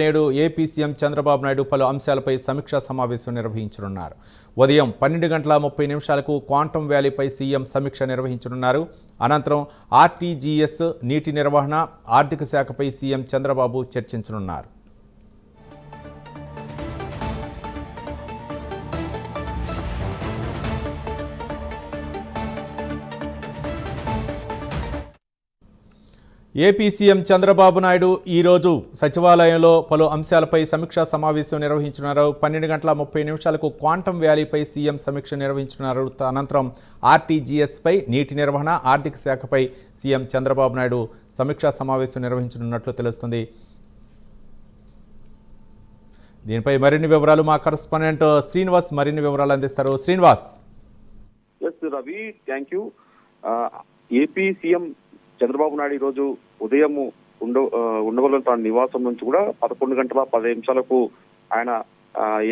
నేడు AP CM Chandrababu Naidu పలు అంశాలపై సమీక్షా సమావేశం నిర్వహించనున్నారు. ఉదయం 12:30 క్వాంటం వ్యాలీపై సీఎం సమీక్ష నిర్వహించనున్నారు. అనంతరం ఆర్టీజీఎస్, నీటి నిర్వహణ, ఆర్థిక శాఖపై సీఎం చంద్రబాబు చర్చించనున్నారు. ఏపీ సీఎం చంద్రబాబు నాయుడు ఈరోజు సచివాలయంలో పలు అంశాలపై సమీక్షా సమావేశం నిర్వహించున్నారు. 12:30 క్వాంటం వ్యాలీపై సీఎం సమీక్ష నిర్వహించున్నారు. అనంతరం ఆర్టీజీఎస్పై, నీటి నిర్వహణ, ఆర్థిక శాఖపై సీఎం చంద్రబాబు నాయుడు సమీక్షా సమావేశం నిర్వహించనున్నట్లు తెలుస్తుంది. దీనిపై మరిన్ని వివరాలు మా కరెస్పాండెంట్ శ్రీనివాస్ మరిన్ని వివరాలు అందిస్తారు. Srinivas. Ravi, thank you. AP CM Chandrababu Naidu ఈరోజు ఉదయం ఉండవల్లి తన నివాసం నుంచి కూడా 11:10 ఆయన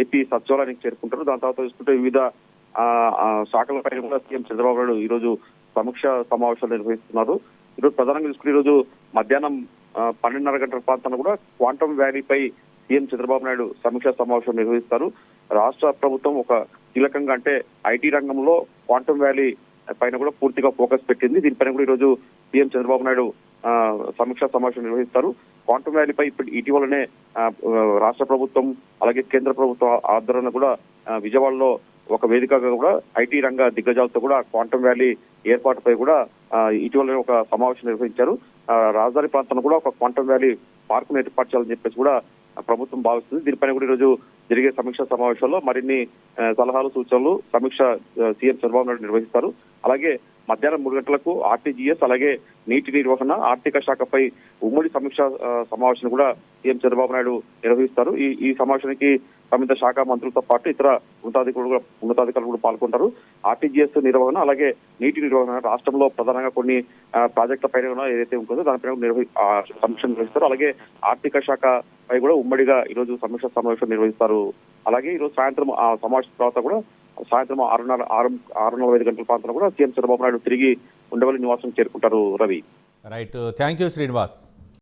ఏపీ సచివాలయానికి చేరుకుంటారు. దాని తర్వాత చూసుకుంటే వివిధ శాఖలపై కూడా సీఎం చంద్రబాబు నాయుడు ఈరోజు సమీక్ష సమావేశాలు నిర్వహిస్తున్నారు. ఈరోజు ప్రధానంగా చూసుకుంటే ఈరోజు మధ్యాహ్నం 12:30 ప్రాంతాన్ని కూడా క్వాంటం వ్యాలీపై సీఎం చంద్రబాబు నాయుడు సమీక్షా సమావేశం నిర్వహిస్తారు. రాష్ట్ర ప్రభుత్వం ఒక కీలకంగా అంటే ఐటీ రంగంలో క్వాంటం వ్యాలీ పైన కూడా పూర్తిగా ఫోకస్ పెట్టింది. దీనిపైన కూడా ఈరోజు సీఎం చంద్రబాబు నాయుడు సమీక్షా సమావేశం నిర్వహిస్తారు. క్వాంటం వ్యాలీపై ఇటీవలనే రాష్ట్ర ప్రభుత్వం అలాగే కేంద్ర ప్రభుత్వం ఆధ్వర్యంలో కూడా విజయవాడలో ఒక వేదికగా కూడా ఐటీ రంగ దిగ్గజాలతో కూడా క్వాంటం వ్యాలీ ఏర్పాటుపై కూడా ఇటీవలనే ఒక సమావేశం నిర్వహించారు. రాజధాని ప్రాంతంలో కూడా ఒక క్వాంటం వ్యాలీ పార్కును ఏర్పాటు చేయాలని చెప్పేసి కూడా ప్రభుత్వం భావిస్తుంది. దీనిపైన కూడా ఈరోజు జరిగే సమీక్షా సమావేశంలో మరిన్ని సలహాలు, సూచనలు సమీక్ష సీఎం చంద్రబాబు నాయుడు నిర్వహిస్తారు. అలాగే మధ్యాహ్నం 3 గంటలకు ఆర్టీజీఎస్ అలాగే నీటి నిర్వహణ, ఆర్థిక శాఖపై ఉమ్మడి సమీక్ష సమావేశం కూడా సీఎం చంద్రబాబు నాయుడు నిర్వహిస్తారు. ఈ సమావేశానికి సంబంధిత శాఖ మంత్రులతో పాటు ఇతర ఉన్నతాధికారులు కూడా పాల్గొంటారు. ఆర్టీజీఎస్ నిర్వహణ అలాగే నీటి నిర్వహణ రాష్ట్రంలో ప్రధానంగా కొన్ని ప్రాజెక్టుల పైన ఏదైతే ఉంటుందో దానిపైన సమీక్ష నిర్వహిస్తారు. అలాగే ఆర్థిక శాఖ పై కూడా ఉమ్మడిగా ఈరోజు సమీక్ష సమావేశం నిర్వహిస్తారు. అలాగే ఈరోజు సాయంత్రం ఆ సమావేశం తర్వాత కూడా సాయంత్రం 6:45 ప్రాంతంలో కూడా సీఎం చంద్రబాబు నాయుడు తిరిగి ఉండవల్లి నివాసం చేరుకుంటారు. Ravi. Right, thank you Srinivas.